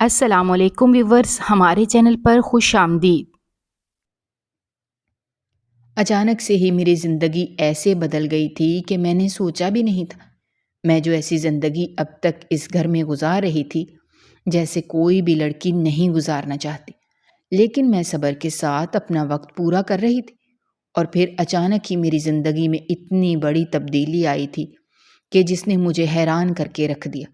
السلام علیکم ویورز، ہمارے چینل پر خوش آمدید۔ اچانک سے ہی میری زندگی ایسے بدل گئی تھی کہ میں نے سوچا بھی نہیں تھا۔ میں جو ایسی زندگی اب تک اس گھر میں گزار رہی تھی جیسے کوئی بھی لڑکی نہیں گزارنا چاہتی، لیکن میں صبر کے ساتھ اپنا وقت پورا کر رہی تھی، اور پھر اچانک ہی میری زندگی میں اتنی بڑی تبدیلی آئی تھی کہ جس نے مجھے حیران کر کے رکھ دیا۔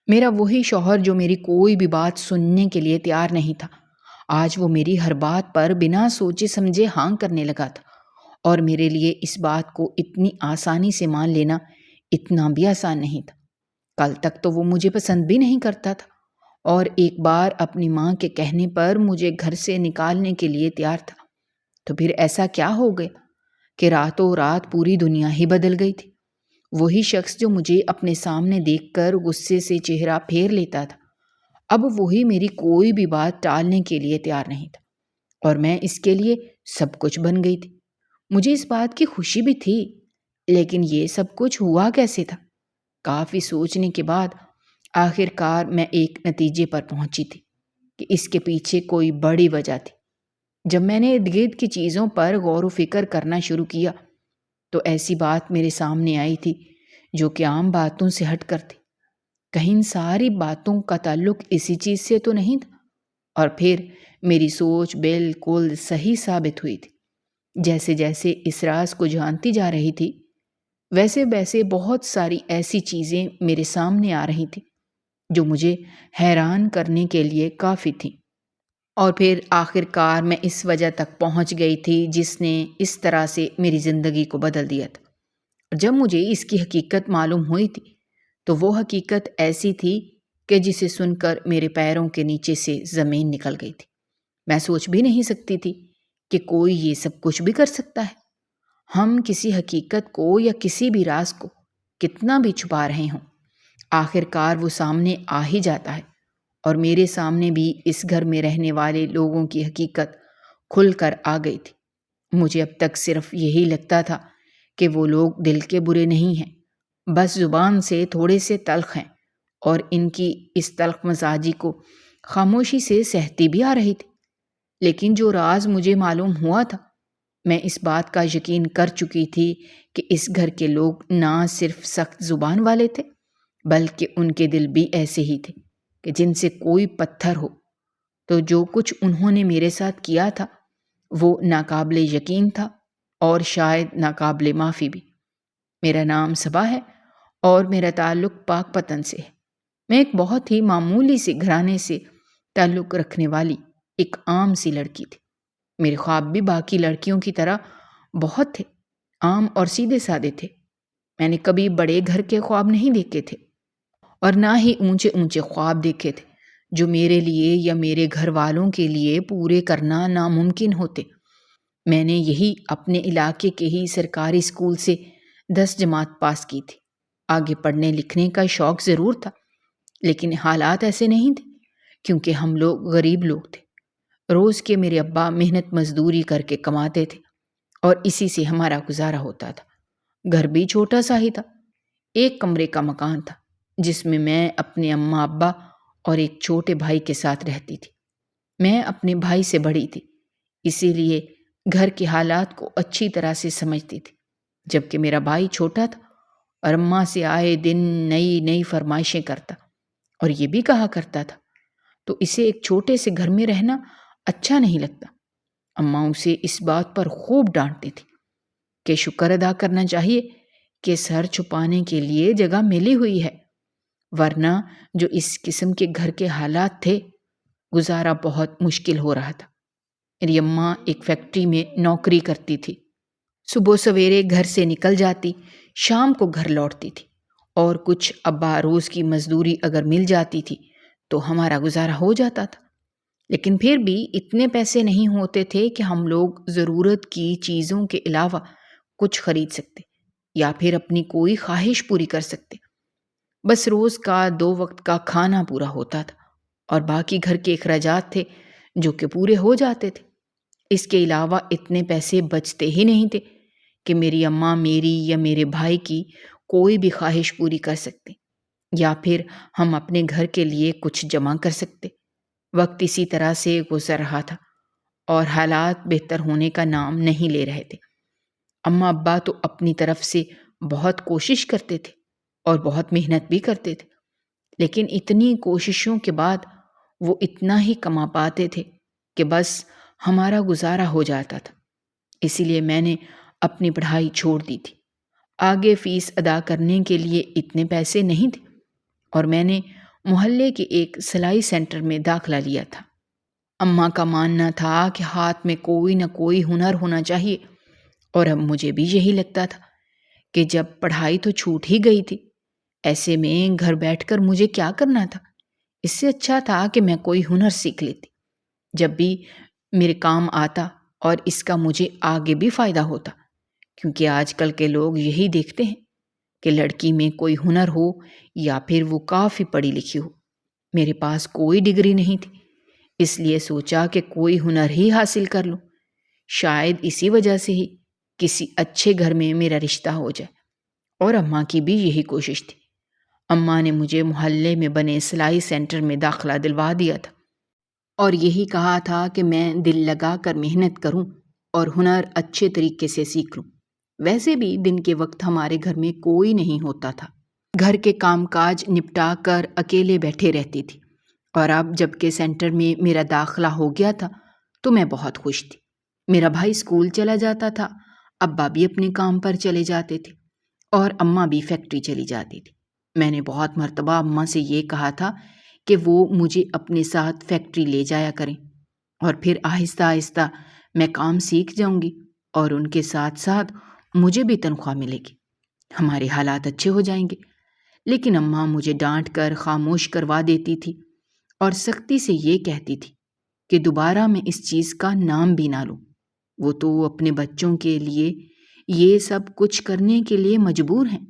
میرا وہی شوہر جو میری کوئی بھی بات سننے کے لیے تیار نہیں تھا، آج وہ میری ہر بات پر بنا سوچے سمجھے ہاں کرنے لگا تھا، اور میرے لیے اس بات کو اتنی آسانی سے مان لینا اتنا بھی آسان نہیں تھا۔ کل تک تو وہ مجھے پسند بھی نہیں کرتا تھا، اور ایک بار اپنی ماں کے کہنے پر مجھے گھر سے نکالنے کے لیے تیار تھا۔ تو پھر ایسا کیا ہو گیا کہ راتوں رات پوری دنیا ہی بدل گئی تھی؟ وہی شخص جو مجھے اپنے سامنے دیکھ کر غصے سے چہرہ پھیر لیتا تھا، اب وہی میری کوئی بھی بات ٹالنے کے لیے تیار نہیں تھا، اور میں اس کے لیے سب کچھ بن گئی تھی۔ مجھے اس بات کی خوشی بھی تھی، لیکن یہ سب کچھ ہوا کیسے تھا؟ کافی سوچنے کے بعد آخر کار میں ایک نتیجے پر پہنچی تھی کہ اس کے پیچھے کوئی بڑی وجہ تھی۔ جب میں نے ارد گرد کی چیزوں پر غور و فکر کرنا شروع کیا تو ایسی بات میرے سامنے آئی تھی جو کہ عام باتوں سے ہٹ کر تھی۔ کہیں ان ساری باتوں کا تعلق اسی چیز سے تو نہیں تھا؟ اور پھر میری سوچ بالکل صحیح ثابت ہوئی تھی۔ جیسے جیسے اس راز کو جانتی جا رہی تھی، ویسے ویسے بہت ساری ایسی چیزیں میرے سامنے آ رہی تھیں جو مجھے حیران کرنے کے لیے کافی تھیں۔ اور پھر آخر کار میں اس وجہ تک پہنچ گئی تھی جس نے اس طرح سے میری زندگی کو بدل دیا تھا۔ جب مجھے اس کی حقیقت معلوم ہوئی تھی تو وہ حقیقت ایسی تھی کہ جسے سن کر میرے پیروں کے نیچے سے زمین نکل گئی تھی۔ میں سوچ بھی نہیں سکتی تھی کہ کوئی یہ سب کچھ بھی کر سکتا ہے۔ ہم کسی حقیقت کو یا کسی بھی راز کو کتنا بھی چھپا رہے ہوں، آخر کار وہ سامنے آ ہی جاتا ہے، اور میرے سامنے بھی اس گھر میں رہنے والے لوگوں کی حقیقت کھل کر آ گئی تھی۔ مجھے اب تک صرف یہی لگتا تھا کہ وہ لوگ دل کے برے نہیں ہیں، بس زبان سے تھوڑے سے تلخ ہیں، اور ان کی اس تلخ مزاجی کو خاموشی سے سہتی بھی آ رہی تھی۔ لیکن جو راز مجھے معلوم ہوا تھا، میں اس بات کا یقین کر چکی تھی کہ اس گھر کے لوگ نہ صرف سخت زبان والے تھے، بلکہ ان کے دل بھی ایسے ہی تھے کہ جن سے کوئی پتھر ہو۔ تو جو کچھ انہوں نے میرے ساتھ کیا تھا وہ ناقابل یقین تھا، اور شاید ناقابل معافی بھی۔ میرا نام صبا ہے، اور میرا تعلق پاک پتن سے ہے۔ میں ایک بہت ہی معمولی سے گھرانے سے تعلق رکھنے والی ایک عام سی لڑکی تھی۔ میرے خواب بھی باقی لڑکیوں کی طرح بہت تھے، عام اور سیدھے سادے تھے۔ میں نے کبھی بڑے گھر کے خواب نہیں دیکھے تھے، اور نہ ہی اونچے اونچے خواب دیکھے تھے جو میرے لیے یا میرے گھر والوں کے لیے پورے کرنا ناممکن ہوتے۔ میں نے یہی اپنے علاقے کے ہی سرکاری اسکول سے 10 جماعت پاس کی تھی۔ آگے پڑھنے لکھنے کا شوق ضرور تھا، لیکن حالات ایسے نہیں تھے، کیونکہ ہم لوگ غریب لوگ تھے۔ روز کے میرے ابا محنت مزدوری کر کے کماتے تھے، اور اسی سے ہمارا گزارا ہوتا تھا۔ گھر بھی چھوٹا سا ہی تھا، ایک کمرے کا مکان تھا جس میں میں اپنے اماں ابا اور ایک چھوٹے بھائی کے ساتھ رہتی تھی۔ میں اپنے بھائی سے بڑی تھی، اسی لیے گھر کے حالات کو اچھی طرح سے سمجھتی تھی، جبکہ میرا بھائی چھوٹا تھا اور اماں سے آئے دن نئی نئی فرمائشیں کرتا، اور یہ بھی کہا کرتا تھا تو اسے ایک چھوٹے سے گھر میں رہنا اچھا نہیں لگتا۔ اماں اسے اس بات پر خوب ڈانٹتی تھی کہ شکر ادا کرنا چاہیے کہ سر چھپانے کے لیے جگہ ملی ہوئی ہے، ورنہ جو اس قسم کے گھر کے حالات تھے، گزارا بہت مشکل ہو رہا تھا۔ میری اماں ایک فیکٹری میں نوکری کرتی تھی، صبح سویرے گھر سے نکل جاتی، شام کو گھر لوٹتی تھی، اور کچھ ابا روز کی مزدوری اگر مل جاتی تھی تو ہمارا گزارا ہو جاتا تھا۔ لیکن پھر بھی اتنے پیسے نہیں ہوتے تھے کہ ہم لوگ ضرورت کی چیزوں کے علاوہ کچھ خرید سکتے یا پھر اپنی کوئی خواہش پوری کر سکتے۔ بس روز کا 2 وقت کا کھانا پورا ہوتا تھا، اور باقی گھر کے اخراجات تھے جو کہ پورے ہو جاتے تھے۔ اس کے علاوہ اتنے پیسے بچتے ہی نہیں تھے کہ میری اماں میری یا میرے بھائی کی کوئی بھی خواہش پوری کر سکتے، یا پھر ہم اپنے گھر کے لیے کچھ جمع کر سکتے۔ وقت اسی طرح سے گزر رہا تھا اور حالات بہتر ہونے کا نام نہیں لے رہے تھے۔ اماں ابا تو اپنی طرف سے بہت کوشش کرتے تھے اور بہت محنت بھی کرتے تھے، لیکن اتنی کوششوں کے بعد وہ اتنا ہی کما پاتے تھے کہ بس ہمارا گزارا ہو جاتا تھا۔ اسی لیے میں نے اپنی پڑھائی چھوڑ دی تھی۔ آگے فیس ادا کرنے کے لیے اتنے پیسے نہیں تھے اور میں نے محلے کے ایک سلائی سینٹر میں داخلہ لیا تھا۔ اماں کا ماننا تھا کہ ہاتھ میں کوئی نہ کوئی ہنر ہونا چاہیے، اور اب مجھے بھی یہی لگتا تھا کہ جب پڑھائی تو چھوٹ ہی گئی تھی، ایسے میں گھر بیٹھ کر مجھے کیا کرنا تھا؟ اس سے اچھا تھا کہ میں کوئی ہنر سیکھ لیتی، جب بھی میرے کام آتا اور اس کا مجھے آگے بھی فائدہ ہوتا، کیونکہ آج کل کے لوگ یہی دیکھتے ہیں کہ لڑکی میں کوئی ہنر ہو یا پھر وہ کافی پڑھی لکھی ہو۔ میرے پاس کوئی ڈگری نہیں تھی، اس لیے سوچا کہ کوئی ہنر ہی حاصل کر لوں، شاید اسی وجہ سے ہی کسی اچھے گھر میں میرا رشتہ ہو جائے۔ اور اماں کی بھی یہی کوشش تھی۔ اماں نے مجھے محلے میں بنے سلائی سینٹر میں داخلہ دلوا دیا تھا اور یہی کہا تھا کہ میں دل لگا کر محنت کروں اور ہنر اچھے طریقے سے سیکھ لوں۔ ویسے بھی دن کے وقت ہمارے گھر میں کوئی نہیں ہوتا تھا، گھر کے کام کاج نپٹا کر اکیلے بیٹھے رہتی تھی، اور اب جب کہ سینٹر میں میرا داخلہ ہو گیا تھا تو میں بہت خوش تھی۔ میرا بھائی اسکول چلا جاتا تھا، ابا بھی اپنے کام پر چلے جاتے تھے اور اماں بھی فیکٹری چلی جاتی تھی۔ میں نے بہت مرتبہ اماں سے یہ کہا تھا کہ وہ مجھے اپنے ساتھ فیکٹری لے جایا کریں، اور پھر آہستہ آہستہ میں کام سیکھ جاؤں گی اور ان کے ساتھ ساتھ مجھے بھی تنخواہ ملے گی، ہمارے حالات اچھے ہو جائیں گے۔ لیکن اماں مجھے ڈانٹ کر خاموش کروا دیتی تھی اور سختی سے یہ کہتی تھی کہ دوبارہ میں اس چیز کا نام بھی نہ لوں۔ وہ تو اپنے بچوں کے لیے یہ سب کچھ کرنے کے لیے مجبور ہیں،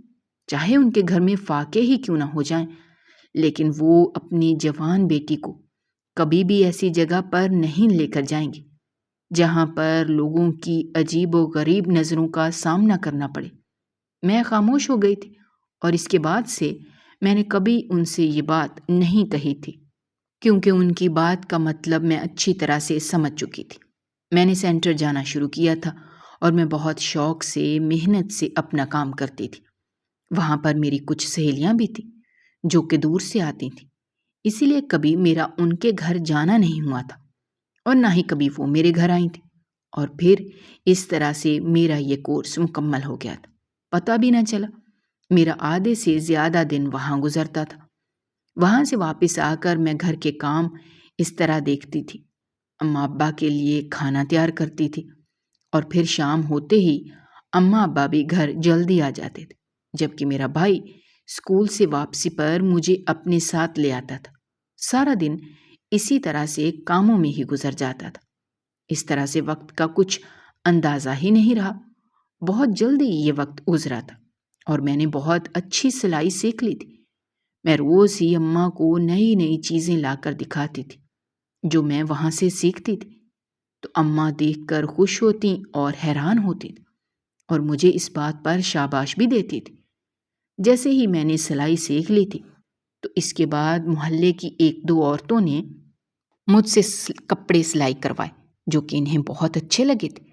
چاہے ان کے گھر میں فاقے ہی کیوں نہ ہو جائیں، لیکن وہ اپنی جوان بیٹی کو کبھی بھی ایسی جگہ پر نہیں لے کر جائیں گے جہاں پر لوگوں کی عجیب و غریب نظروں کا سامنا کرنا پڑے۔ میں خاموش ہو گئی تھی اور اس کے بعد سے میں نے کبھی ان سے یہ بات نہیں کہی تھی، کیونکہ ان کی بات کا مطلب میں اچھی طرح سے سمجھ چکی تھی۔ میں نے سینٹر جانا شروع کیا تھا اور میں بہت شوق سے محنت سے اپنا کام کرتی تھی۔ وہاں پر میری کچھ سہیلیاں بھی تھیں جو کہ دور سے آتی تھیں، اسی لیے کبھی میرا ان کے گھر جانا نہیں ہوا تھا اور نہ ہی کبھی وہ میرے گھر آئی تھیں، اور پھر اس طرح سے میرا یہ کورس مکمل ہو گیا تھا۔ پتہ بھی نہ چلا، میرا آدھے سے زیادہ دن وہاں گزرتا تھا۔ وہاں سے واپس آ کر میں گھر کے کام اس طرح دیکھتی تھی، اماں ابا کے لیے کھانا تیار کرتی تھی، اور پھر شام ہوتے ہی اماں ابا بھی گھر جلدی آ جاتے تھے، جبکہ میرا بھائی اسکول سے واپسی پر مجھے اپنے ساتھ لے آتا تھا۔ سارا دن اسی طرح سے کاموں میں ہی گزر جاتا تھا۔ اس طرح سے وقت کا کچھ اندازہ ہی نہیں رہا، بہت جلدی یہ وقت گزرا تھا اور میں نے بہت اچھی سلائی سیکھ لی تھی۔ میں روز ہی اماں کو نئی نئی چیزیں لا کر دکھاتی تھی جو میں وہاں سے سیکھتی تھی، تو اماں دیکھ کر خوش ہوتی اور حیران ہوتی تھی اور مجھے اس بات پر شاباش بھی دیتی تھی۔ جیسے ہی میں نے سلائی سیکھ لی تھی تو اس کے بعد محلے کی ایک دو عورتوں نے مجھ سے کپڑے سلائی کروائے جو کہ انہیں بہت اچھے لگے تھے،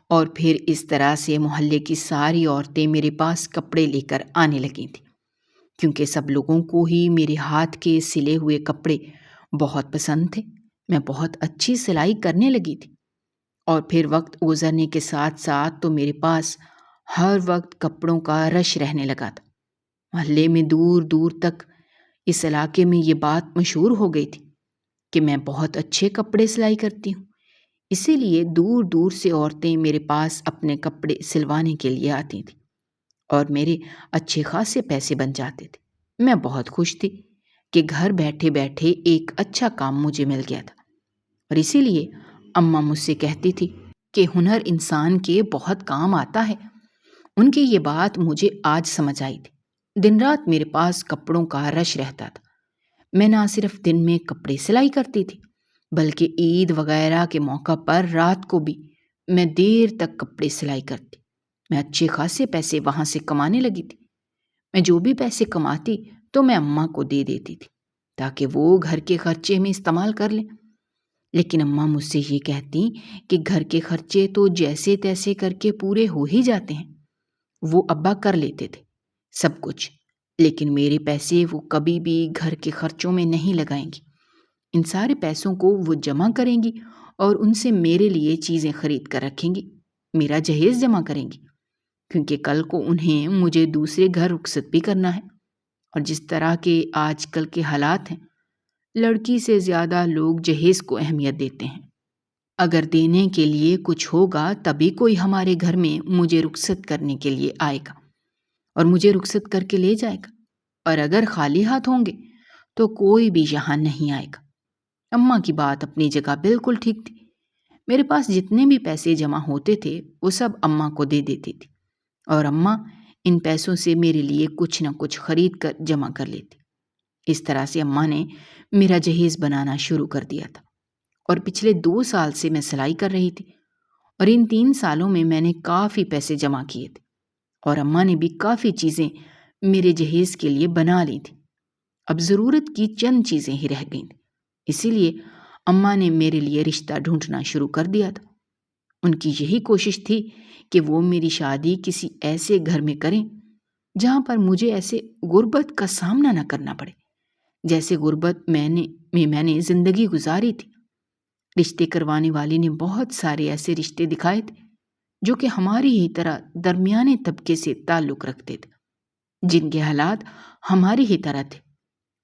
اور پھر اس طرح سے محلے کی ساری عورتیں میرے پاس کپڑے لے کر آنے لگی تھیں، کیونکہ سب لوگوں کو ہی میرے ہاتھ کے سلے ہوئے کپڑے بہت پسند تھے۔ میں بہت اچھی سلائی کرنے لگی تھی، اور پھر وقت گزرنے کے ساتھ ساتھ تو میرے پاس ہر وقت کپڑوں کا رش رہنے لگا تھا۔ محلے میں دور دور تک اس علاقے میں یہ بات مشہور ہو گئی تھی کہ میں بہت اچھے کپڑے سلائی کرتی ہوں، اسی لیے دور دور سے عورتیں میرے پاس اپنے کپڑے سلوانے کے لیے آتی تھیں اور میرے اچھے خاصے پیسے بن جاتے تھے۔ میں بہت خوش تھی کہ گھر بیٹھے بیٹھے ایک اچھا کام مجھے مل گیا تھا، اور اسی لیے اماں مجھ سے کہتی تھی کہ ہنر انسان کے بہت کام آتا ہے۔ ان کی یہ بات مجھے آج سمجھ آئی تھی۔ دن رات میرے پاس کپڑوں کا رش رہتا تھا۔ میں نہ صرف دن میں کپڑے سلائی کرتی تھی بلکہ عید وغیرہ کے موقع پر رات کو بھی میں دیر تک کپڑے سلائی کرتی۔ میں اچھے خاصے پیسے وہاں سے کمانے لگی تھی۔ میں جو بھی پیسے کماتی تو میں اماں کو دے دیتی تھی، تاکہ وہ گھر کے خرچے میں استعمال کر لیں۔ لیکن اماں مجھ سے یہ کہتی کہ گھر کے خرچے تو جیسے تیسے کر کے پورے ہو ہی جاتے ہیں۔ وہ ابا کر لیتے تھے سب کچھ، لیکن میرے پیسے وہ کبھی بھی گھر کے خرچوں میں نہیں لگائیں گی۔ ان سارے پیسوں کو وہ جمع کریں گی اور ان سے میرے لیے چیزیں خرید کر رکھیں گی، میرا جہیز جمع کریں گی، کیونکہ کل کو انہیں مجھے دوسرے گھر رخصت بھی کرنا ہے۔ اور جس طرح کے آج کل کے حالات ہیں، لڑکی سے زیادہ لوگ جہیز کو اہمیت دیتے ہیں۔ اگر دینے کے لیے کچھ ہوگا تبھی کوئی ہمارے گھر میں مجھے رخصت کرنے کے لیے آئے گا اور مجھے رخصت کر کے لے جائے گا، اور اگر خالی ہاتھ ہوں گے تو کوئی بھی یہاں نہیں آئے گا۔ اماں کی بات اپنی جگہ بالکل ٹھیک تھی۔ میرے پاس جتنے بھی پیسے جمع ہوتے تھے وہ سب اماں کو دے دیتی تھی، اور اماں ان پیسوں سے میرے لیے کچھ نہ کچھ خرید کر جمع کر لیتی۔ اس طرح سے اماں نے میرا جہیز بنانا شروع کر دیا تھا، اور پچھلے 2 سال سے میں سلائی کر رہی تھی، اور ان 3 سالوں میں نے کافی پیسے جمع کیے تھے، اور اماں نے بھی کافی چیزیں میرے جہیز کے لیے بنا لی تھی۔ اب ضرورت کی چند چیزیں ہی رہ گئیں تھیں، اسی لیے اماں نے میرے لیے رشتہ ڈھونڈنا شروع کر دیا تھا۔ ان کی یہی کوشش تھی کہ وہ میری شادی کسی ایسے گھر میں کریں جہاں پر مجھے ایسے غربت کا سامنا نہ کرنا پڑے جیسے غربت میں نے زندگی گزاری تھی۔ رشتے کروانے والی نے بہت سارے ایسے رشتے دکھائے تھے جو کہ ہماری ہی طرح درمیانے طبقے سے تعلق رکھتے تھے، جن کے حالات ہماری ہی طرح تھے،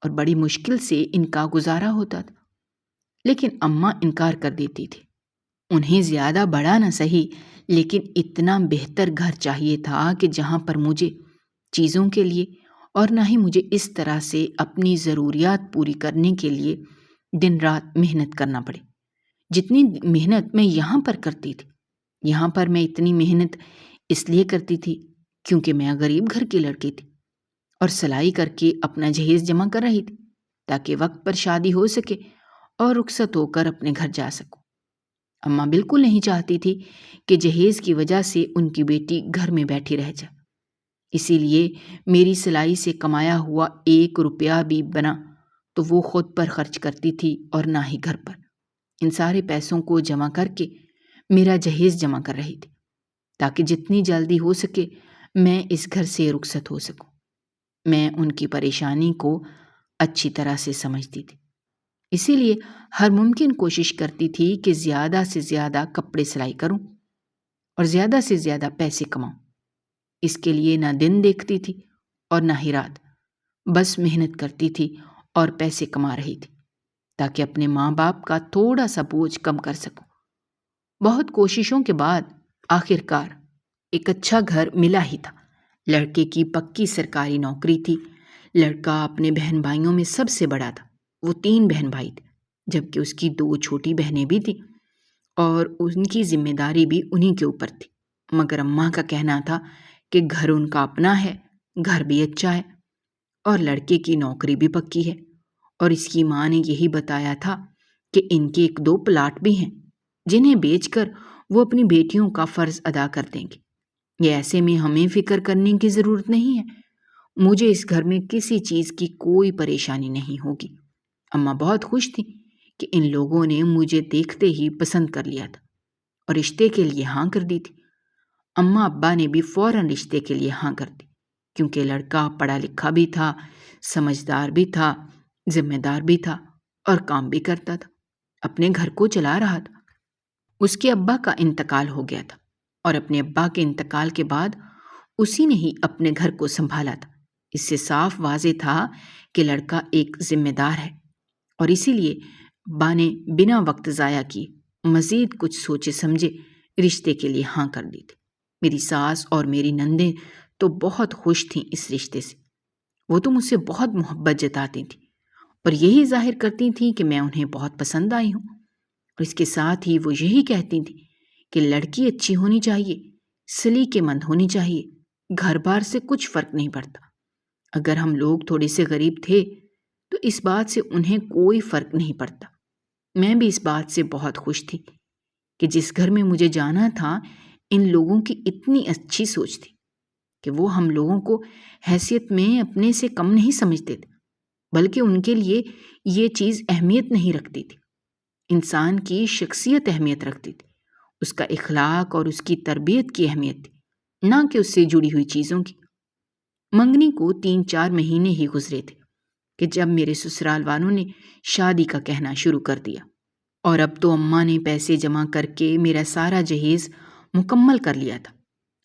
اور بڑی مشکل سے ان کا گزارا ہوتا تھا۔ لیکن اماں انکار کر دیتی تھی۔ انہیں زیادہ بڑا نہ سہی، لیکن اتنا بہتر گھر چاہیے تھا کہ جہاں پر مجھے چیزوں کے لیے اور نہ ہی مجھے اس طرح سے اپنی ضروریات پوری کرنے کے لیے دن رات محنت کرنا پڑے جتنی محنت میں یہاں پر کرتی تھی۔ یہاں پر میں اتنی محنت اس لیے کرتی تھی کیونکہ میں غریب گھر کی لڑکی تھی اور سلائی کر کے اپنا جہیز جمع کر رہی تھی تاکہ وقت پر شادی ہو سکے اور رخصت ہو کر اپنے گھر جا سکوں۔ اماں بالکل نہیں چاہتی تھی کہ جہیز کی وجہ سے ان کی بیٹی گھر میں بیٹھی رہ جائے، اسی لیے میری سلائی سے کمایا ہوا 1 روپیہ بھی بنا تو وہ خود پر خرچ کرتی تھی اور نہ ہی گھر پر۔ ان سارے پیسوں کو جمع کر کے میرا جہیز جمع کر رہی تھی تاکہ جتنی جلدی ہو سکے میں اس گھر سے رخصت ہو سکوں۔ میں ان کی پریشانی کو اچھی طرح سے سمجھتی تھی، اسی لیے ہر ممکن کوشش کرتی تھی کہ زیادہ سے زیادہ کپڑے سلائی کروں اور زیادہ سے زیادہ پیسے کماؤں۔ اس کے لیے نہ دن دیکھتی تھی اور نہ ہی رات، بس محنت کرتی تھی اور پیسے کما رہی تھی تاکہ اپنے ماں باپ کا تھوڑا سا بوجھ کم کر سکوں۔ بہت کوششوں کے بعد آخر کار ایک اچھا گھر ملا ہی تھا۔ لڑکے کی پکی سرکاری نوکری تھی۔ لڑکا اپنے بہن بھائیوں میں سب سے بڑا تھا۔ وہ 3 بہن بھائی تھے، جبکہ اس کی 2 چھوٹی بہنیں بھی تھیں اور ان کی ذمہ داری بھی انہی کے اوپر تھی۔ مگر اماں کا کہنا تھا کہ گھر ان کا اپنا ہے، گھر بھی اچھا ہے اور لڑکے کی نوکری بھی پکی ہے، اور اس کی ماں نے یہی بتایا تھا کہ ان کے 1-2 پلاٹ بھی ہیں جنہیں بیچ کر وہ اپنی بیٹیوں کا فرض ادا کر دیں گے۔ یہ ایسے میں ہمیں فکر کرنے کی ضرورت نہیں ہے، مجھے اس گھر میں کسی چیز کی کوئی پریشانی نہیں ہوگی۔ اماں بہت خوش تھی کہ ان لوگوں نے مجھے دیکھتے ہی پسند کر لیا تھا اور رشتے کے لیے ہاں کر دی تھی۔ اماں ابا نے بھی فوراً رشتے کے لیے ہاں کر دی، کیونکہ لڑکا پڑھا لکھا بھی تھا، سمجھدار بھی تھا، ذمہ دار بھی تھا اور کام بھی کرتا تھا، اپنے گھر کو چلا رہا تھا۔ اس کے ابا کا انتقال ہو گیا تھا اور اپنے ابا کے انتقال کے بعد اسی نے ہی اپنے گھر کو سنبھالا تھا۔ اس سے صاف واضح تھا کہ لڑکا ایک ذمہ دار ہے، اور اسی لیے ابا نے بنا وقت ضائع کیے مزید کچھ سوچے سمجھے رشتے کے لیے ہاں کر دی تھی۔ میری ساس اور میری نندیں تو بہت خوش تھیں اس رشتے سے۔ وہ تو مجھ سے بہت محبت جتاتی تھیں اور یہی ظاہر کرتی تھیں کہ میں انہیں بہت پسند آئی ہوں، اور اس کے ساتھ ہی وہ یہی کہتی تھیں کہ لڑکی اچھی ہونی چاہیے، سلیقے مند ہونی چاہیے، گھر بار سے کچھ فرق نہیں پڑتا۔ اگر ہم لوگ تھوڑے سے غریب تھے تو اس بات سے انہیں کوئی فرق نہیں پڑتا۔ میں بھی اس بات سے بہت خوش تھی کہ جس گھر میں مجھے جانا تھا ان لوگوں کی اتنی اچھی سوچ تھی کہ وہ ہم لوگوں کو حیثیت میں اپنے سے کم نہیں سمجھتے تھے۔ بلکہ ان کے لیے یہ چیز اہمیت نہیں رکھتی تھی۔ انسان کی شخصیت اہمیت رکھتی تھی، اس کا اخلاق اور اس کی تربیت کی اہمیت تھی، نہ کہ اس سے جڑی ہوئی چیزوں کی۔ منگنی کو 3-4 مہینے ہی گزرے تھے کہ جب میرے سسرال والوں نے شادی کا کہنا شروع کر دیا، اور اب تو اماں نے پیسے جمع کر کے میرا سارا جہیز مکمل کر لیا تھا۔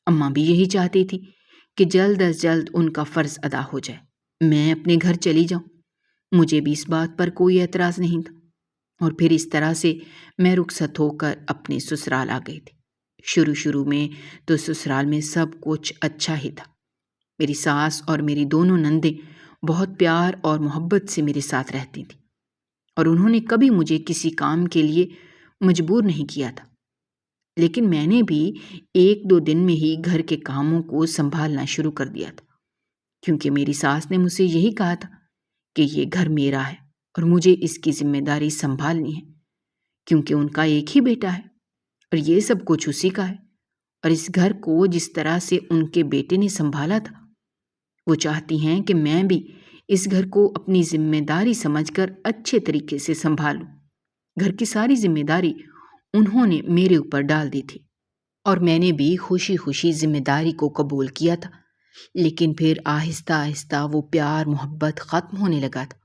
اماں بھی یہی چاہتی تھی کہ جلد از جلد ان کا فرض ادا ہو جائے، میں اپنے گھر چلی جاؤں۔ مجھے بھی اس بات پر کوئی اعتراض نہیں تھا، اور پھر اس طرح سے میں رخصت ہو کر اپنے سسرال آ گئی تھی۔ شروع میں تو سسرال میں سب کچھ اچھا ہی تھا۔ میری ساس اور میری دونوں نندیں بہت پیار اور محبت سے میرے ساتھ رہتی تھیں، اور انہوں نے کبھی مجھے کسی کام کے لیے مجبور نہیں کیا تھا۔ لیکن میں نے بھی 1-2 دن میں ہی گھر کے کاموں کو سنبھالنا شروع کر دیا تھا، کیونکہ میری ساس نے مجھ سے یہی کہا تھا کہ یہ گھر میرا ہے اور مجھے اس کی ذمہ داری سنبھالنی ہے، کیونکہ ان کا ایک ہی بیٹا ہے اور یہ سب کچھ اسی کا ہے، اور اس گھر کو جس طرح سے ان کے بیٹے نے سنبھالا تھا، وہ چاہتی ہیں کہ میں بھی اس گھر کو اپنی ذمہ داری سمجھ کر اچھے طریقے سے سنبھالوں۔ گھر کی ساری ذمہ داری انہوں نے میرے اوپر ڈال دی تھی، اور میں نے بھی خوشی خوشی ذمہ داری کو قبول کیا تھا۔ لیکن پھر آہستہ آہستہ وہ پیار محبت ختم ہونے لگا تھا۔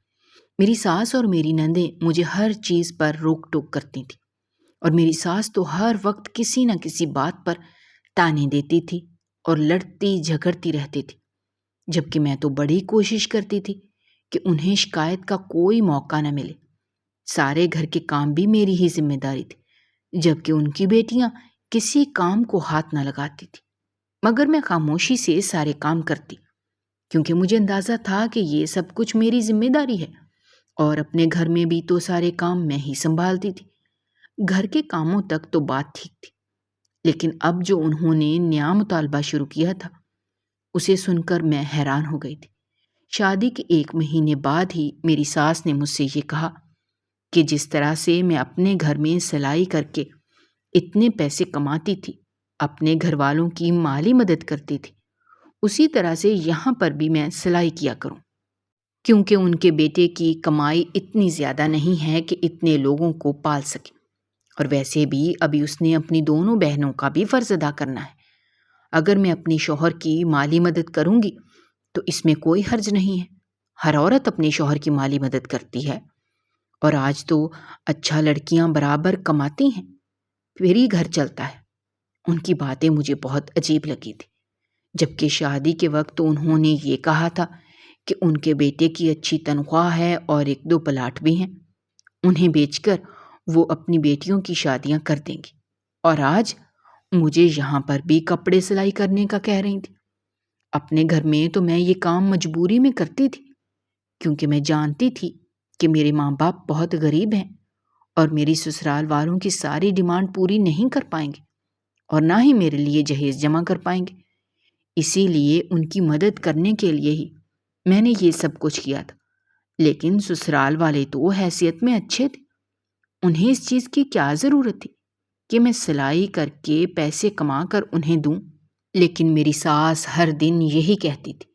میری ساس اور میری نندیں مجھے ہر چیز پر روک ٹوک کرتی تھیں، اور میری ساس تو ہر وقت کسی نہ کسی بات پر تانے دیتی تھی اور لڑتی جھگڑتی رہتی تھی، جبکہ میں تو بڑی کوشش کرتی تھی کہ انہیں شکایت کا کوئی موقع نہ ملے۔ سارے گھر کے کام بھی میری ہی ذمہ داری تھی، جبکہ ان کی بیٹیاں کسی کام کو ہاتھ نہ لگاتی تھی، مگر میں خاموشی سے سارے کام کرتی، کیونکہ مجھے اندازہ تھا کہ یہ سب کچھ میری ذمہ داری ہے، اور اپنے گھر میں بھی تو سارے کام میں ہی سنبھالتی تھی۔ گھر کے کاموں تک تو بات ٹھیک تھی، لیکن اب جو انہوں نے نیا مطالبہ شروع کیا تھا، اسے سن کر میں حیران ہو گئی تھی۔ شادی کے 1 مہینے بعد ہی میری ساس نے مجھ سے یہ کہا کہ جس طرح سے میں اپنے گھر میں سلائی کر کے اتنے پیسے کماتی تھی، اپنے گھر والوں کی مالی مدد کرتی تھی، اسی طرح سے یہاں پر بھی میں سلائی کیا کروں، کیونکہ ان کے بیٹے کی کمائی اتنی زیادہ نہیں ہے کہ اتنے لوگوں کو پال سکے، اور ویسے بھی ابھی اس نے اپنی دونوں بہنوں کا بھی فرض ادا کرنا ہے۔ اگر میں اپنے شوہر کی مالی مدد کروں گی تو اس میں کوئی حرج نہیں ہے، ہر عورت اپنے شوہر کی مالی مدد کرتی ہے، اور آج تو اچھا لڑکیاں برابر کماتی ہیں، پھر ہی گھر چلتا ہے۔ ان کی باتیں مجھے بہت عجیب لگی تھی، جبکہ شادی کے وقت تو انہوں نے یہ کہا تھا کہ ان کے بیٹے کی اچھی تنخواہ ہے اور 1-2 پلاٹ بھی ہیں، انہیں بیچ کر وہ اپنی بیٹیوں کی شادیاں کر دیں گی، اور آج مجھے یہاں پر بھی کپڑے سلائی کرنے کا کہہ رہی تھی۔ اپنے گھر میں تو میں یہ کام مجبوری میں کرتی تھی، کیونکہ میں جانتی تھی کہ میرے ماں باپ بہت غریب ہیں اور میری سسرال والوں کی ساری ڈیمانڈ پوری نہیں کر پائیں گے، اور نہ ہی میرے لیے جہیز جمع کر پائیں گے۔ اسی لیے ان کی مدد کرنے کے لیے ہی میں نے یہ سب کچھ کیا تھا۔ لیکن سسرال والے تو حیثیت میں اچھے تھے، انہیں اس چیز کی کیا ضرورت تھی کہ میں سلائی کر کے پیسے کما کر انہیں دوں؟ لیکن میری ساس ہر دن یہی کہتی تھی۔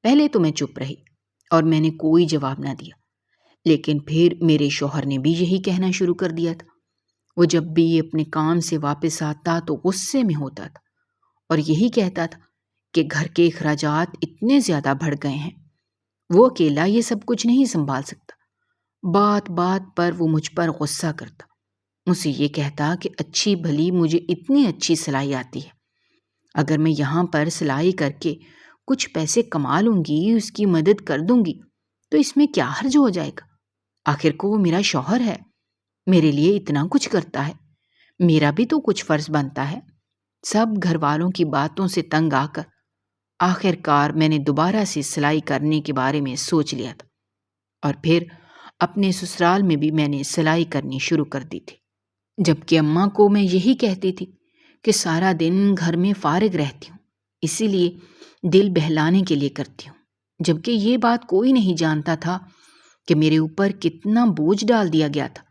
پہلے تو میں چپ رہی اور میں نے کوئی جواب نہ دیا، لیکن پھر میرے شوہر نے بھی یہی کہنا شروع کر دیا تھا۔ وہ جب بھی اپنے کام سے واپس آتا تو غصے میں ہوتا تھا اور یہی کہتا تھا کہ گھر کے اخراجات اتنے زیادہ بڑھ گئے ہیں، وہ اکیلا یہ سب کچھ نہیں سنبھال سکتا۔ بات بات پر وہ مجھ پر غصہ کرتا، مجھ سے یہ کہتا کہ اچھی بھلی مجھے اتنی اچھی سلائی آتی ہے، اگر میں یہاں پر سلائی کر کے کچھ پیسے کما لوں گی، اس کی مدد کر دوں گی، تو اس میں کیا حرج ہو جائے گا؟ آخر کو وہ میرا شوہر ہے، میرے لیے اتنا کچھ کرتا ہے، میرا بھی تو کچھ فرض بنتا ہے۔ سب گھر والوں کی باتوں سے تنگ آ کر آخر کار میں نے دوبارہ سے سلائی کرنے کے بارے میں سوچ لیا تھا، اور پھر اپنے سسرال میں بھی میں نے سلائی کرنی شروع کر دی تھی، جبکہ اماں کو میں یہی کہتی تھی کہ سارا دن گھر میں فارغ رہتی ہوں، اسی لیے دل بہلانے کے لیے کرتی ہوں، جبکہ یہ بات کوئی نہیں جانتا تھا کہ میرے اوپر کتنا بوجھ ڈال دیا گیا تھا۔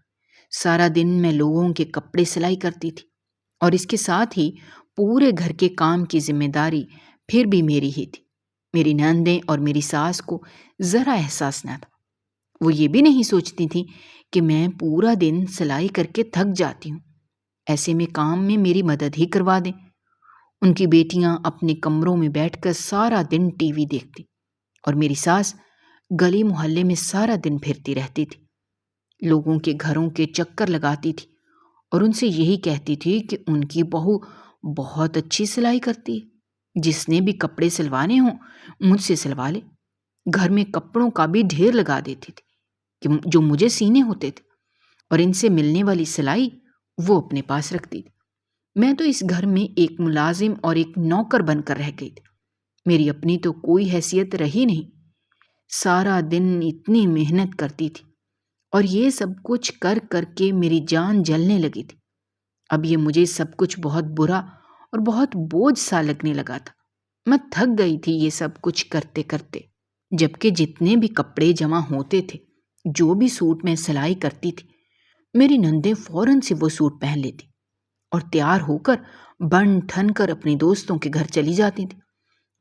سارا دن میں لوگوں کے کپڑے سلائی کرتی تھی، اور اس کے ساتھ ہی پورے گھر کے کام کی ذمہ داری پھر بھی میری ہی تھی۔ میری نندیں اور میری ساس کو ذرا احساس نہ تھا وہ یہ بھی نہیں سوچتی تھیں کہ میں پورا دن سلائی کر کے تھک جاتی ہوں، ایسے میں کام میں میری مدد ہی کروا دیں۔ ان کی بیٹیاں اپنے کمروں میں بیٹھ کر سارا دن ٹی وی دیکھتی اور میری ساس گلی محلے میں سارا دن پھرتی رہتی تھی، لوگوں کے گھروں کے چکر لگاتی تھی اور ان سے یہی کہتی تھی کہ ان کی بہو بہت اچھی سلائی کرتی ہے، جس نے بھی کپڑے سلوانے ہوں مجھ سے سلوا لے۔ گھر میں کپڑوں کا بھی ڈھیر لگا دیتی تھی کہ جو مجھے سینے ہوتے تھے، اور ان سے ملنے والی سلائی وہ اپنے پاس رکھتی تھی۔ میں تو اس گھر میں ایک ملازم اور ایک نوکر بن کر رہ گئی تھی، میری اپنی تو کوئی حیثیت رہی نہیں۔ سارا دن اتنی محنت کرتی تھی اور یہ سب کچھ کر کر کے میری جان جلنے لگی تھی۔ اب یہ مجھے سب کچھ بہت برا اور بہت بوجھ سا لگنے لگا تھا۔ میں تھک گئی تھی یہ سب کچھ کرتے کرتے، جبکہ جتنے بھی کپڑے جمع ہوتے تھے، جو بھی سوٹ میں سلائی کرتی تھی، میری نندیں فوراً سے وہ سوٹ پہن لیتی اور تیار ہو کر بن ٹھن کر اپنے دوستوں کے گھر چلی جاتی تھی۔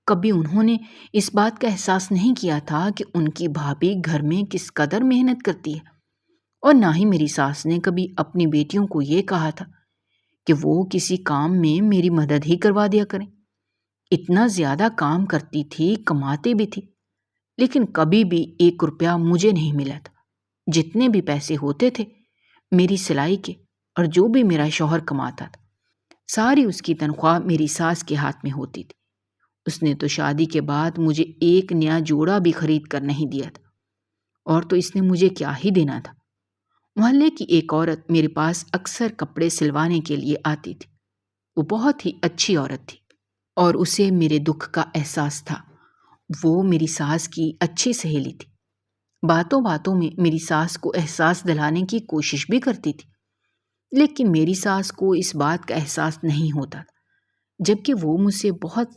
کبھی انہوں نے اس بات کا احساس نہیں کیا تھا کہ ان کی بھابھی گھر میں کس قدر محنت کرتی ہے، اور نہ ہی میری ساس نے کبھی اپنی بیٹیوں کو یہ کہا تھا کہ وہ کسی کام میں میری مدد ہی کروا دیا کریں۔ اتنا زیادہ کام کرتی تھی، کماتے بھی تھی، لیکن کبھی بھی 1 روپیہ مجھے نہیں ملا تھا۔ جتنے بھی پیسے ہوتے تھے میری سلائی کے اور جو بھی میرا شوہر کماتا تھا، ساری اس کی تنخواہ میری ساس کے ہاتھ میں ہوتی تھی۔ اس نے تو شادی کے بعد مجھے 1 نیا جوڑا بھی خرید کر نہیں دیا تھا، اور تو اس نے مجھے کیا ہی دینا تھا۔ محلے کی ایک عورت میرے پاس اکثر کپڑے سلوانے کے لیے آتی تھی، وہ بہت ہی اچھی عورت تھی اور اسے میرے دکھ کا احساس تھا۔ وہ میری ساس کی اچھی سہیلی تھی، باتوں باتوں میں میری ساس کو احساس دلانے کی کوشش بھی کرتی تھی، لیکن میری ساس کو اس بات کا احساس نہیں ہوتا تھا، جبکہ وہ مجھ سے بہت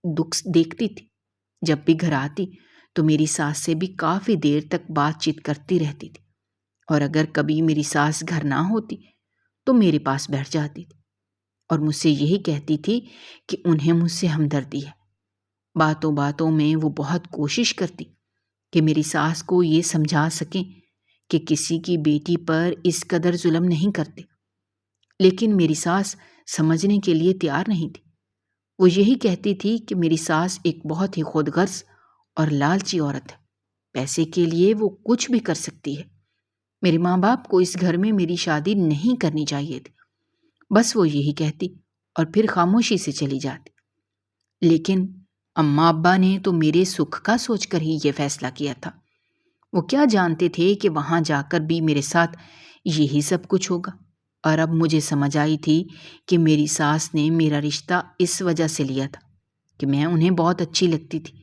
دکھ دیکھتی تھی۔ جب بھی گھر آتی تو میری ساس سے بھی کافی دیر تک بات چیت کرتی رہتی تھی، اور اگر کبھی میری ساس گھر نہ ہوتی تو میرے پاس بیٹھ جاتی تھی اور مجھ سے یہی کہتی تھی کہ انہیں مجھ سے ہمدردی ہے۔ باتوں باتوں میں وہ بہت کوشش کرتی کہ میری ساس کو یہ سمجھا سکیں کہ کسی کی بیٹی پر اس قدر ظلم نہیں کرتے، لیکن میری ساس سمجھنے کے لیے تیار نہیں تھی۔ وہ یہی کہتی تھی کہ میری ساس ایک بہت ہی خود غرض اور لالچی عورت ہے، پیسے کے لیے وہ کچھ بھی کر سکتی ہے۔ میرے ماں باپ کو اس گھر میں میری شادی نہیں کرنی چاہیے تھی، بس وہ یہی کہتی اور پھر خاموشی سے چلی جاتی۔ لیکن اماں ابا نے تو میرے سکھ کا سوچ کر ہی یہ فیصلہ کیا تھا۔ وہ کیا جانتے تھے کہ وہاں جا کر بھی میرے ساتھ یہی سب کچھ ہوگا، اور اب مجھے سمجھ آئی تھی کہ میری ساس نے میرا رشتہ اس وجہ سے لیا تھا کہ میں انہیں بہت اچھی لگتی تھی،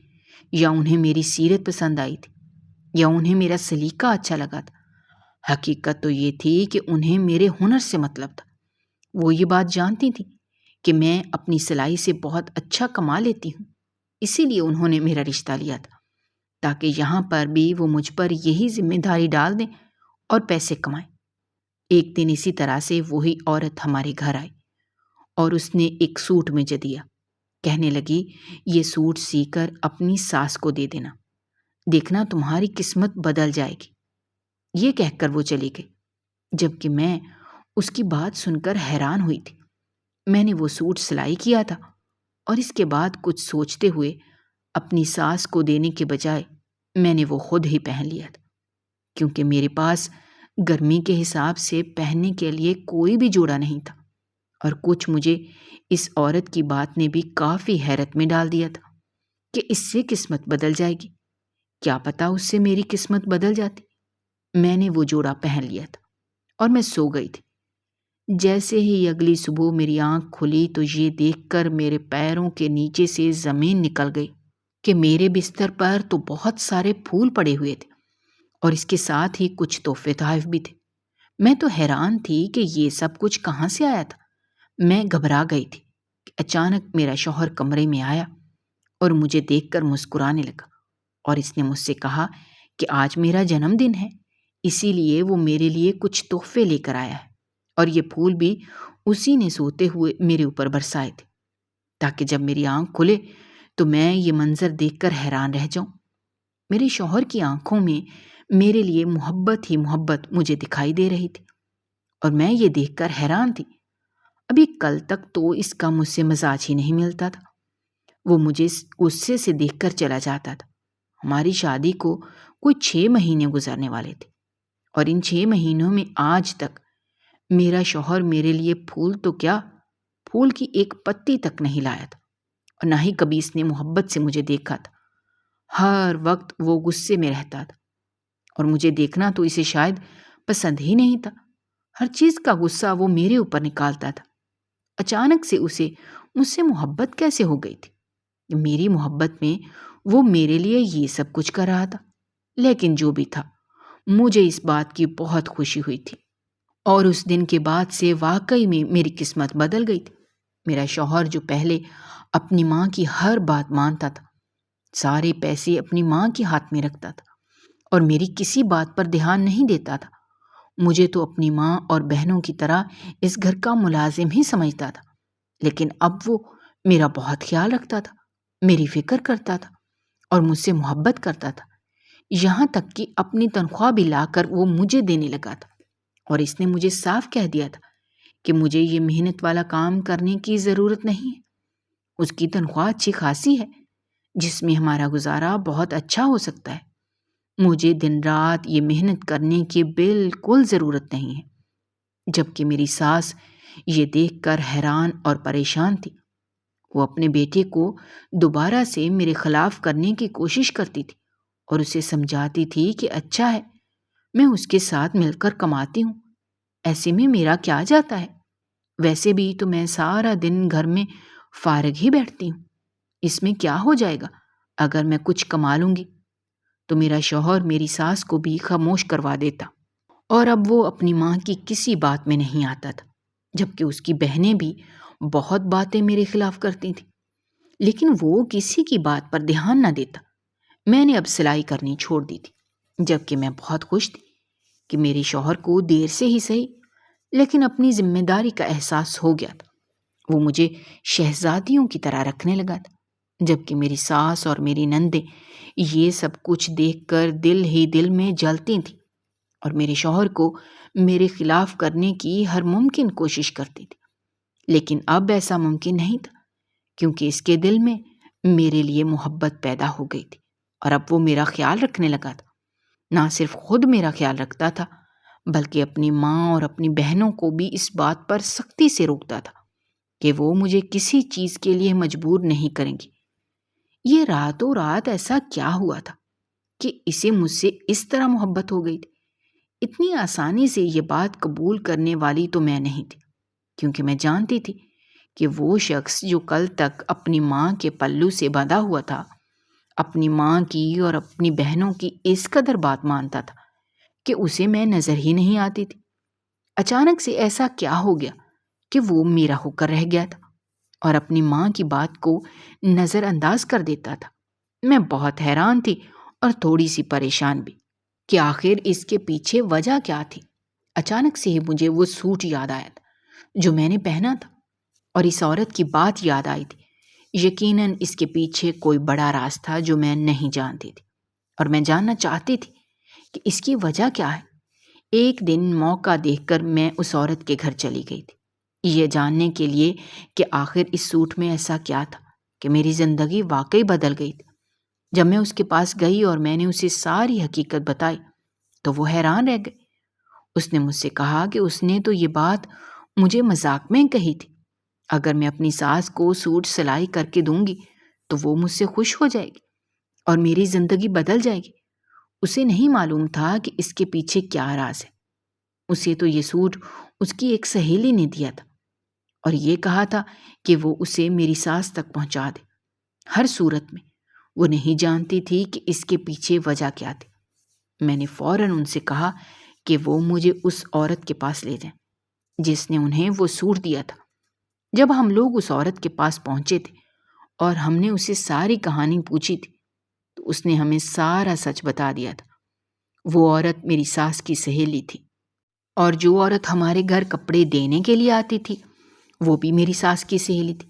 یا انہیں میری سیرت پسند آئی تھی، یا انہیں میرا سلیقہ اچھا لگا تھا۔ حقیقت تو یہ تھی کہ انہیں میرے ہنر سے مطلب تھا۔ وہ یہ بات جانتی تھی کہ میں اپنی سلائی سے بہت اچھا کما لیتی ہوں، اسی لیے انہوں نے میرا رشتہ لیا تھا، تاکہ یہاں پر بھی وہ مجھ پر یہی ذمہ داری ڈال دیں اور پیسے کمائیں۔ ایک دن اسی طرح سے وہی عورت ہمارے گھر آئی اور اس نے ایک سوٹ مجھے دیا، کہنے لگی یہ سوٹ سی کر اپنی ساس کو دے دینا، دیکھنا تمہاری قسمت بدل جائے گی۔ یہ کہہ کر وہ چلی گئی، جبکہ میں اس کی بات سن کر حیران ہوئی تھی۔ میں نے وہ سوٹ سلائی کیا تھا اور اس کے بعد کچھ سوچتے ہوئے اپنی ساس کو دینے کے بجائے میں نے وہ خود ہی پہن لیا تھا، کیونکہ میرے پاس گرمی کے حساب سے پہننے کے لیے کوئی بھی جوڑا نہیں تھا، اور کچھ مجھے اس عورت کی بات نے بھی کافی حیرت میں ڈال دیا تھا کہ اس سے قسمت بدل جائے گی۔ کیا پتا اس سے میری قسمت بدل جاتی۔ میں نے وہ جوڑا پہن لیا تھا اور میں سو گئی تھی۔ جیسے ہی اگلی صبح میری آنکھ کھلی تو یہ دیکھ کر میرے پیروں کے نیچے سے زمین نکل گئی کہ میرے بستر پر تو بہت سارے پھول پڑے ہوئے تھے، اور اس کے ساتھ ہی کچھ تحفے تحائف بھی تھے۔ میں تو حیران تھی کہ یہ سب کچھ کہاں سے آیا تھا۔ میں گھبرا گئی تھی کہ اچانک میرا شوہر کمرے میں آیا اور مجھے دیکھ کر مسکرانے لگا، اور اس نے مجھ سے کہا کہ آج میرا جنم دن ہے، اسی لیے وہ میرے لیے کچھ تحفے لے کر آیا ہے، اور یہ پھول بھی اسی نے سوتے ہوئے میرے اوپر برسائے تھے، تاکہ جب میری آنکھ کھلے تو میں یہ منظر دیکھ کر حیران رہ جاؤں۔ میرے شوہر کی آنکھوں میں میرے لیے محبت ہی محبت مجھے دکھائی دے رہی تھی، اور میں یہ دیکھ کر حیران تھی۔ ابھی کل تک تو اس کا مجھ سے مزاج ہی نہیں ملتا تھا، وہ مجھے غصے سے دیکھ کر چلا جاتا تھا۔ ہماری شادی کو کوئی 6 مہینے گزرنے والے تھے، اور ان 6 مہینوں میں آج تک میرا شوہر میرے لیے پھول تو کیا، پھول کی ایک پتی تک نہیں لایا تھا، اور نہ ہی کبھی اس نے محبت سے مجھے دیکھا تھا۔ ہر وقت وہ غصے میں رہتا تھا، اور مجھے دیکھنا تو اسے شاید پسند ہی نہیں تھا۔ ہر چیز کا غصہ وہ میرے اوپر نکالتا تھا۔ اچانک سے اسے مجھ سے محبت کیسے ہو گئی تھی؟ میری محبت میں وہ میرے لیے یہ سب کچھ کر رہا تھا، لیکن جو بھی تھا مجھے اس بات کی بہت خوشی ہوئی تھی، اور اس دن کے بعد سے واقعی میں میری قسمت بدل گئی تھی۔ میرا شوہر جو پہلے اپنی ماں کی ہر بات مانتا تھا، سارے پیسے اپنی ماں کے ہاتھ میں رکھتا تھا، اور میری کسی بات پر دھیان نہیں دیتا تھا، مجھے تو اپنی ماں اور بہنوں کی طرح اس گھر کا ملازم ہی سمجھتا تھا، لیکن اب وہ میرا بہت خیال رکھتا تھا، میری فکر کرتا تھا، اور مجھ سے محبت کرتا تھا، یہاں تک کہ اپنی تنخواہ بھی لا کر وہ مجھے دینے لگا تھا۔ اور اس نے مجھے صاف کہہ دیا تھا کہ مجھے یہ محنت والا کام کرنے کی ضرورت نہیں ہے، اس کی تنخواہ اچھی خاصی ہے جس میں ہمارا گزارا بہت اچھا ہو سکتا ہے، مجھے دن رات یہ محنت کرنے کی بالکل ضرورت نہیں ہے۔ جبکہ میری ساس یہ دیکھ کر حیران اور پریشان تھی، وہ اپنے بیٹے کو دوبارہ سے میرے خلاف کرنے کی کوشش کرتی تھی، اور اسے سمجھاتی تھی کہ اچھا ہے میں اس کے ساتھ مل کر کماتی ہوں، ایسے میں میرا کیا جاتا ہے، ویسے بھی تو میں سارا دن گھر میں فارغ ہی بیٹھتی ہوں، اس میں کیا ہو جائے گا اگر میں کچھ کما لوں گی۔ تو میرا شوہر میری ساس کو بھی خاموش کروا دیتا، اور اب وہ اپنی ماں کی کسی بات میں نہیں آتا تھا، جبکہ اس کی بہنیں بھی بہت باتیں میرے خلاف کرتی تھیں، لیکن وہ کسی کی بات پر دھیان نہ دیتا۔ میں نے اب سلائی کرنی چھوڑ دی تھی، جبکہ میں بہت خوش تھی کہ میرے شوہر کو دیر سے ہی صحیح لیکن اپنی ذمہ داری کا احساس ہو گیا تھا۔ وہ مجھے شہزادیوں کی طرح رکھنے لگا تھا، جبکہ میری ساس اور میری نندیں یہ سب کچھ دیکھ کر دل ہی دل میں جلتی تھیں، اور میرے شوہر کو میرے خلاف کرنے کی ہر ممکن کوشش کرتی تھی، لیکن اب ایسا ممکن نہیں تھا، کیونکہ اس کے دل میں میرے لیے محبت پیدا ہو گئی تھی، اور اب وہ میرا خیال رکھنے لگا تھا۔ نہ صرف خود میرا خیال رکھتا تھا، بلکہ اپنی ماں اور اپنی بہنوں کو بھی اس بات پر سختی سے روکتا تھا کہ وہ مجھے کسی چیز کے لیے مجبور نہیں کریں گی۔ یہ راتوں رات ایسا کیا ہوا تھا کہ اسے مجھ سے اس طرح محبت ہو گئی تھی؟ اتنی آسانی سے یہ بات قبول کرنے والی تو میں نہیں تھی، کیونکہ میں جانتی تھی کہ وہ شخص جو کل تک اپنی ماں کے پلو سے بندھا ہوا تھا، اپنی ماں کی اور اپنی بہنوں کی اس قدر بات مانتا تھا کہ اسے میں نظر ہی نہیں آتی تھی، اچانک سے ایسا کیا ہو گیا کہ وہ میرا ہو کر رہ گیا تھا اور اپنی ماں کی بات کو نظر انداز کر دیتا تھا۔ میں بہت حیران تھی اور تھوڑی سی پریشان بھی کہ آخر اس کے پیچھے وجہ کیا تھی۔ اچانک سے ہی مجھے وہ سوٹ یاد آیا تھا جو میں نے پہنا تھا، اور اس عورت کی بات یاد آئی تھی۔ یقیناً اس کے پیچھے کوئی بڑا راز تھا جو میں نہیں جانتی تھی، اور میں جاننا چاہتی تھی کہ اس کی وجہ کیا ہے۔ ایک دن موقع دیکھ کر میں اس عورت کے گھر چلی گئی تھی، یہ جاننے کے لیے کہ آخر اس سوٹ میں ایسا کیا تھا کہ میری زندگی واقعی بدل گئی تھی۔ جب میں اس کے پاس گئی اور میں نے اسے ساری حقیقت بتائی تو وہ حیران رہ گئی۔ اس نے مجھ سے کہا کہ اس نے تو یہ بات مجھے مذاق میں کہی تھی، اگر میں اپنی ساس کو سوٹ سلائی کر کے دوں گی تو وہ مجھ سے خوش ہو جائے گی اور میری زندگی بدل جائے گی۔ اسے نہیں معلوم تھا کہ اس کے پیچھے کیا راز ہے۔ اسے تو یہ سوٹ اس کی ایک سہیلی نے دیا تھا اور یہ کہا تھا کہ وہ اسے میری ساس تک پہنچا دے۔ ہر صورت میں وہ نہیں جانتی تھی کہ اس کے پیچھے وجہ کیا تھی۔ میں نے فوراً ان سے کہا کہ وہ مجھے اس عورت کے پاس لے جائیں جس نے انہیں وہ سوٹ دیا تھا۔ جب ہم لوگ اس عورت کے پاس پہنچے تھے اور ہم نے اسے ساری کہانی پوچھی تھی تو اس نے ہمیں سارا سچ بتا دیا تھا۔ وہ عورت میری ساس کی سہیلی تھی، اور جو عورت ہمارے گھر کپڑے دینے کے لیے آتی تھی وہ بھی میری ساس کی سہیلی تھی۔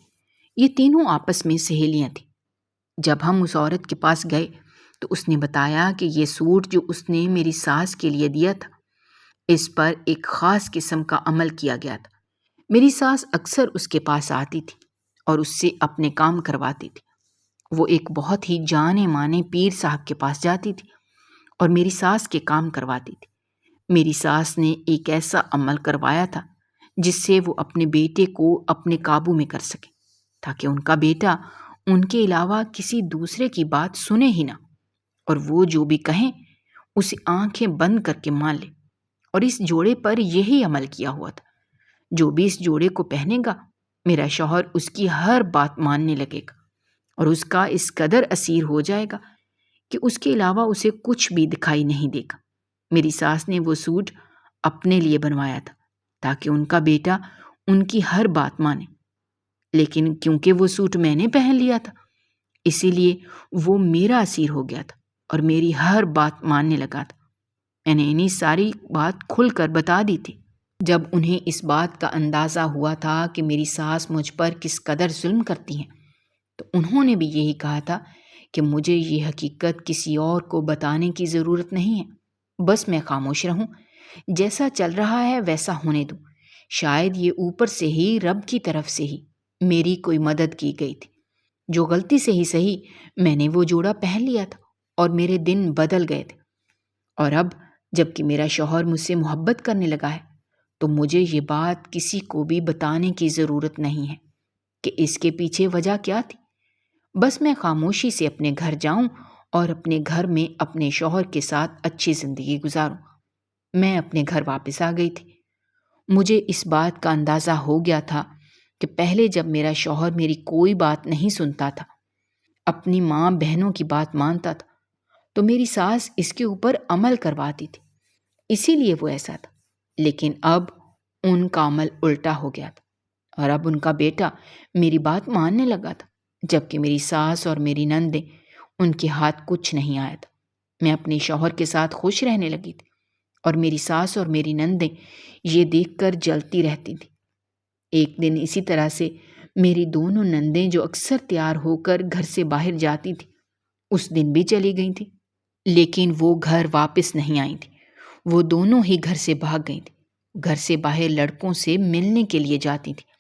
یہ تینوں آپس میں سہیلیاں تھیں۔ جب ہم اس عورت کے پاس گئے تو اس نے بتایا کہ یہ سوٹ جو اس نے میری ساس کے لیے دیا تھا، اس پر ایک خاص قسم کا عمل کیا گیا تھا۔ میری ساس اکثر اس کے پاس آتی تھی اور اس سے اپنے کام کرواتی تھی۔ وہ ایک بہت ہی جانے مانے پیر صاحب کے پاس جاتی تھی اور میری ساس کے کام کرواتی تھی۔ میری ساس نے ایک ایسا عمل کروایا تھا جس سے وہ اپنے بیٹے کو اپنے قابو میں کر سکے، تاکہ ان کا بیٹا ان کے علاوہ کسی دوسرے کی بات سنے ہی نہ، اور وہ جو بھی کہیں اسے آنکھیں بند کر کے مان لے۔ اور اس جوڑے پر یہی عمل کیا ہوا تھا۔ جو بھی اس جوڑے کو پہنے گا، میرا شوہر اس کی ہر بات ماننے لگے گا اور اس کا اس قدر اسیر ہو جائے گا کہ اس کے علاوہ اسے کچھ بھی دکھائی نہیں دے گا۔ میری ساس نے وہ سوٹ اپنے لیے بنوایا تھا تاکہ ان کا بیٹا ان کی ہر بات مانے، لیکن کیونکہ وہ سوٹ میں نے پہن لیا تھا، اسی لیے وہ میرا اسیر ہو گیا تھا اور میری ہر بات ماننے لگا تھا۔ میں نے انہیں ساری بات کھل کر بتا دی تھی۔ جب انہیں اس بات کا اندازہ ہوا تھا کہ میری ساس مجھ پر کس قدر ظلم کرتی ہیں، تو انہوں نے بھی یہی کہا تھا کہ مجھے یہ حقیقت کسی اور کو بتانے کی ضرورت نہیں ہے، بس میں خاموش رہوں، جیسا چل رہا ہے ویسا ہونے دوں۔ شاید یہ اوپر سے ہی، رب کی طرف سے ہی میری کوئی مدد کی گئی تھی، جو غلطی سے ہی صحیح میں نے وہ جوڑا پہن لیا تھا اور میرے دن بدل گئے تھے۔ اور اب جب کہ میرا شوہر مجھ سے محبت کرنے لگا ہے تو مجھے یہ بات کسی کو بھی بتانے کی ضرورت نہیں ہے کہ اس کے پیچھے وجہ کیا تھی۔ بس میں خاموشی سے اپنے گھر جاؤں اور اپنے گھر میں اپنے شوہر کے ساتھ اچھی زندگی گزاروں۔ میں اپنے گھر واپس آ گئی تھی۔ مجھے اس بات کا اندازہ ہو گیا تھا کہ پہلے جب میرا شوہر میری کوئی بات نہیں سنتا تھا، اپنی ماں بہنوں کی بات مانتا تھا، تو میری ساس اس کے اوپر عمل کرواتی تھی، اسی لیے وہ ایسا تھا۔ لیکن اب ان کا عمل الٹا ہو گیا تھا اور اب ان کا بیٹا میری بات ماننے لگا تھا، جبکہ میری ساس اور میری نندیں، ان کے ہاتھ کچھ نہیں آیا تھا۔ میں اپنے شوہر کے ساتھ خوش رہنے لگی تھی اور میری ساس اور میری نندیں یہ دیکھ کر جلتی رہتی تھیں۔ ایک دن اسی طرح سے میری دونوں نندیں جو اکثر تیار ہو کر گھر سے باہر جاتی تھیں، اس دن بھی چلی گئی تھیں، لیکن وہ گھر واپس نہیں آئی تھیں۔ وہ دونوں ہی گھر سے بھاگ گئی تھیں، گھر سے باہر لڑکوں سے ملنے کے لیے جاتی تھیں۔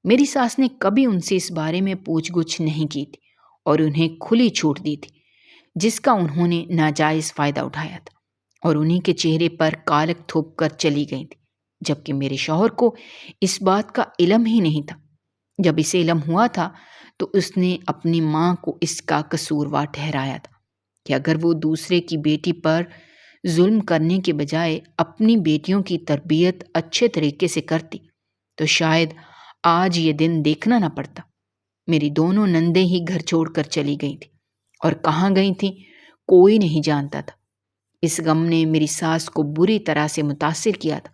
میری ساس نے کبھی ان سے اس بارے میں پوچھ گچھ نہیں کی تھی اور انہیں کھلی چھوٹ دی تھی، جس کا انہوں نے ناجائز فائدہ اٹھایا تھا، اور انہیں کے چہرے پر کالک تھوپ کر چلی گئی تھی، جبکہ میرے شوہر کو اس بات کا علم ہی نہیں تھا۔ جب اسے علم ہوا تھا تو اس نے اپنی ماں کو اس کا قصوروار ٹھہرایا تھا کہ اگر وہ دوسرے کی بیٹی پر ظلم کرنے کے بجائے اپنی بیٹیوں کی تربیت اچھے طریقے سے کرتی تو شاید آج یہ دن دیکھنا نہ پڑتا۔ میری دونوں نندیں ہی گھر چھوڑ کر چلی گئی تھیں، اور کہاں گئی تھیں کوئی نہیں جانتا تھا۔ اس غم نے میری ساس کو بری طرح سے متاثر کیا تھا،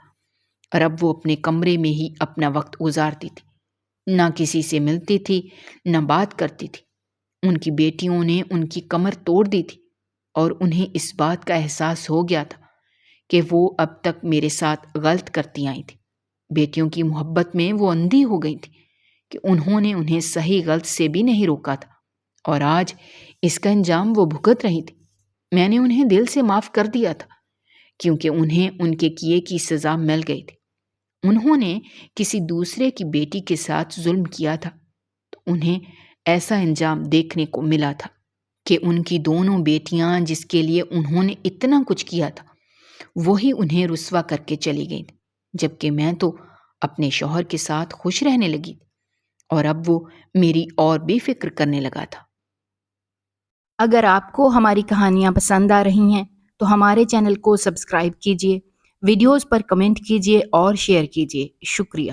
اور اب وہ اپنے کمرے میں ہی اپنا وقت گزارتی تھی، نہ کسی سے ملتی تھی، نہ بات کرتی تھی۔ ان کی بیٹیوں نے ان کی کمر توڑ دی تھی، اور انہیں اس بات کا احساس ہو گیا تھا کہ وہ اب تک میرے ساتھ غلط کرتی آئی تھی۔ بیٹیوں کی محبت میں وہ اندھی ہو گئی تھی کہ انہوں نے انہیں صحیح غلط سے بھی نہیں روکا تھا، اور آج اس کا انجام وہ بھگت رہی تھی۔ میں نے انہیں دل سے معاف کر دیا تھا، کیونکہ انہیں ان کے کیے کی سزا مل گئی تھی۔ انہوں نے کسی دوسرے کی بیٹی کے ساتھ ظلم کیا تھا تو انہیں ایسا انجام دیکھنے کو ملا تھا کہ ان کی دونوں بیٹیاں جس کے لیے انہوں نے اتنا کچھ کیا تھا وہی انہیں رسوا کر کے چلی گئی تھی، جبکہ میں تو اپنے شوہر کے ساتھ خوش رہنے لگی تھی، اور اب وہ میری اور بھی فکر کرنے لگا تھا۔ اگر آپ کو ہماری کہانیاں پسند آ رہی ہیں تو ہمارے چینل کو سبسکرائب کیجیے، ویڈیوز پر کمنٹ کیجیے اور شیئر کیجیے۔ شکریہ۔